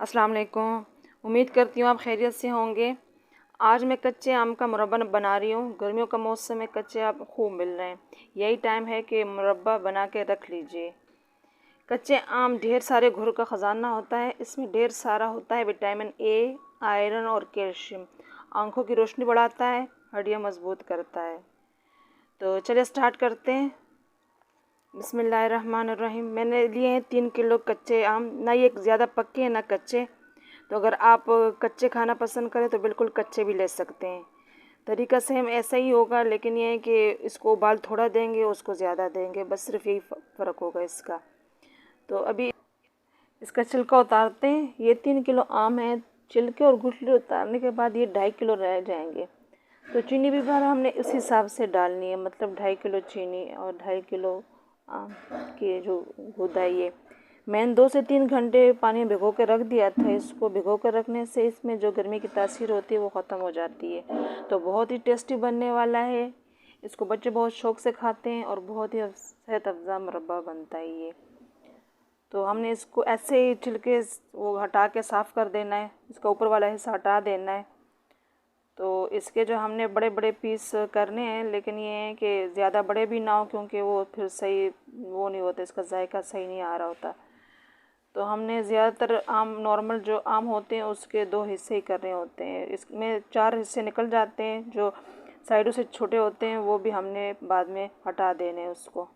अस्सलाम वालेकुम। उम्मीद करती हूँ आप खैरियत से होंगे। आज मैं कच्चे आम का मुरब्बा बना रही हूँ। गर्मियों का मौसम में कच्चे आम खूब मिल रहे हैं, यही टाइम है कि मुरब्बा बना के रख लीजिए। कच्चे आम ढेर सारे घुर का ख़जाना होता है। इसमें ढेर सारा होता है विटामिन ए, आयरन और कैल्शियम। आँखों की रोशनी बढ़ाता है, हड्डियाँ मजबूत करता है। तो चलिए स्टार्ट करते हैं। बिस्मिल्लाहिर्रहमानिर्रहीम। मैंने लिए हैं 3 किलो कच्चे आम। ना ये ज़्यादा पक्के हैं ना कच्चे। तो अगर आप कच्चे खाना पसंद करें तो बिल्कुल कच्चे भी ले सकते हैं। तरीका सेम ऐसा ही होगा, लेकिन ये है कि इसको उबाल थोड़ा देंगे, उसको ज़्यादा देंगे, बस सिर्फ यही फ़र्क होगा इसका। तो अभी इसका छिलका उतारते हैं। ये 3 किलो आम है। छिलके और गुठली उतारने के बाद ये 2.5 किलो रह जाएंगे। तो चीनी भी बार हमने इस हिसाब से डालनी है, मतलब 2.5 किलो चीनी और 2.5 किलो आम की जो गुदा है ये। मैंने 2 से 3 घंटे पानी में भिगो के रख दिया था। इसको भिगो कर रखने से इसमें जो गर्मी की तासीर होती है वो ख़त्म हो जाती है। तो बहुत ही टेस्टी बनने वाला है। इसको बच्चे बहुत शौक़ से खाते हैं और बहुत ही सेहत अफ़ज़ा मुरब्बा बनता है ये। तो हमने इसको ऐसे ही छिलके वो हटा के साफ़ कर देना है। इसका ऊपर वाला हिस्सा हटा देना है। तो इसके जो हमने बड़े बड़े पीस करने हैं, लेकिन ये है कि ज़्यादा बड़े भी ना हो, क्योंकि वो फिर सही वो नहीं होता, इसका जायका सही नहीं आ रहा होता। तो हमने ज़्यादातर आम नॉर्मल जो आम होते हैं उसके 2 हिस्से ही करने होते हैं। इसमें 4 हिस्से निकल जाते हैं। जो साइडों से छोटे होते हैं वो भी हमने बाद में हटा देने उसको।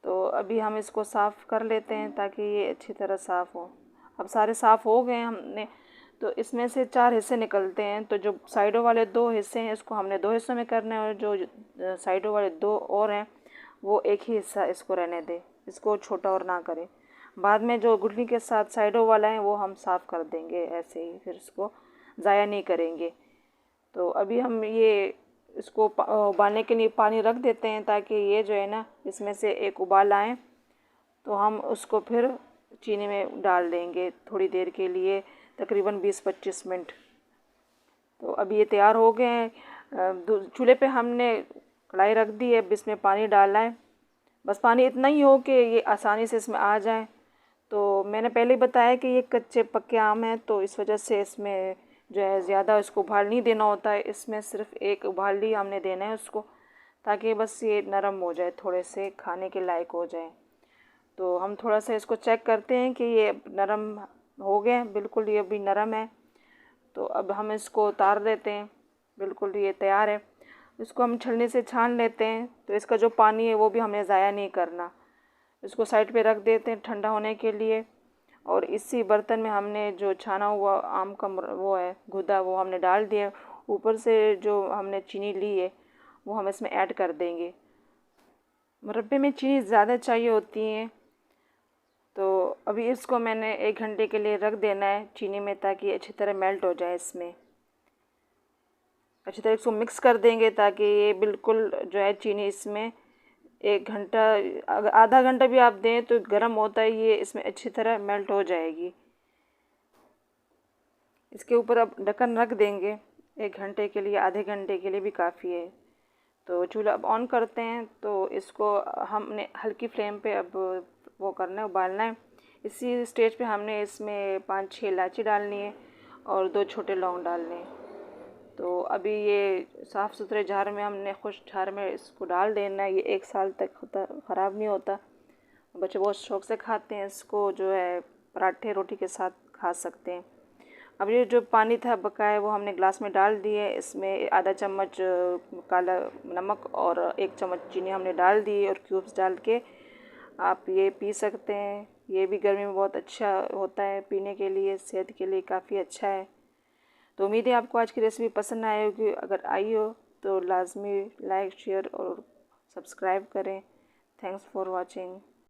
तो अभी हम इसको साफ़ कर लेते हैं ताकि ये अच्छी तरह साफ़ हो। अब सारे साफ़ हो गए हमने। तो इसमें से 4 हिस्से निकलते हैं। तो जो साइडों वाले 2 हिस्से हैं इसको हमने 2 हिस्सों में करना है, और जो साइडों वाले 2 और हैं वो एक ही हिस्सा इसको रहने दें, इसको छोटा और ना करें। बाद में जो गुठली के साथ साइडों वाला है वो हम साफ़ कर देंगे ऐसे ही, फिर इसको ज़ाया नहीं करेंगे। तो अभी हम ये इसको उबालने के लिए पानी रख देते हैं, ताकि ये जो है ना इसमें से एक उबाल आए तो हम उसको फिर चीनी में डाल देंगे थोड़ी देर के लिए, तकरीबन 20-25 मिनट। तो अभी ये तैयार हो गए हैं। चूल्हे पे हमने कढ़ाई रख दी है, अब इसमें पानी डालना है। बस पानी इतना ही हो कि ये आसानी से इसमें आ जाए। तो मैंने पहले ही बताया कि ये कच्चे पक्के आम हैं, तो इस वजह से इसमें जो है ज़्यादा इसको उबाल नहीं देना होता है। इसमें सिर्फ एक उबाल ही हमने देना है उसको, ताकि बस ये नरम हो जाए, थोड़े से खाने के लायक हो जाए। तो हम थोड़ा सा इसको चेक करते हैं कि ये नरम हो गए, बिल्कुल ये भी नरम है। तो अब हम इसको उतार देते हैं, बिल्कुल ये तैयार है। इसको हम छलनी से छान लेते हैं। तो इसका जो पानी है वो भी हमें ज़ाया नहीं करना। इसको साइड पे रख देते हैं ठंडा होने के लिए। और इसी बर्तन में हमने जो छाना हुआ आम का वो है गुदा, वो हमने डाल दिया। ऊपर से जो हमने चीनी ली है वो हम इसमें ऐड कर देंगे। मुरब्बे में चीनी ज़्यादा चाहिए होती है। तो अभी इसको मैंने 1 घंटे के लिए रख देना है चीनी में, ताकि अच्छी तरह मेल्ट हो जाए। इसमें अच्छी तरह इसको मिक्स कर देंगे ताकि ये बिल्कुल जो है चीनी इसमें 1 घंटा, अगर आधा घंटा भी आप दें तो गर्म होता है ये, इसमें अच्छी तरह मेल्ट हो जाएगी। इसके ऊपर अब ढक्कन रख देंगे 1 घंटे के लिए, आधे घंटे के लिए भी काफ़ी है। तो चूल्हा अब ऑन करते हैं। तो इसको हमने हल्की फ्लेम पे अब वो करना है, उबालना है। इसी स्टेज पे हमने इसमें 5-6 इलायची डालनी है और 2 छोटे लौंग डालने हैं। तो अभी ये साफ़ सुथरे जार में, हमने खुश्क जार में इसको डाल देना है। ये 1 साल तक ख़राब नहीं होता। बच्चे बहुत शौक़ से खाते हैं इसको, जो है पराठे रोटी के साथ खा सकते हैं। अब ये जो पानी था बकाया वो हमने ग्लास में डाल दिए। इसमें आधा चम्मच काला नमक और 1 चम्मच चीनी हमने डाल दी, और क्यूब्स डाल के आप ये पी सकते हैं। ये भी गर्मी में बहुत अच्छा होता है पीने के लिए, सेहत के लिए काफ़ी अच्छा है। तो उम्मीद है आपको आज की रेसिपी पसंद आई होगी। अगर आई हो तो लाजमी लाइक, शेयर और सब्सक्राइब करें। Thanks for watching.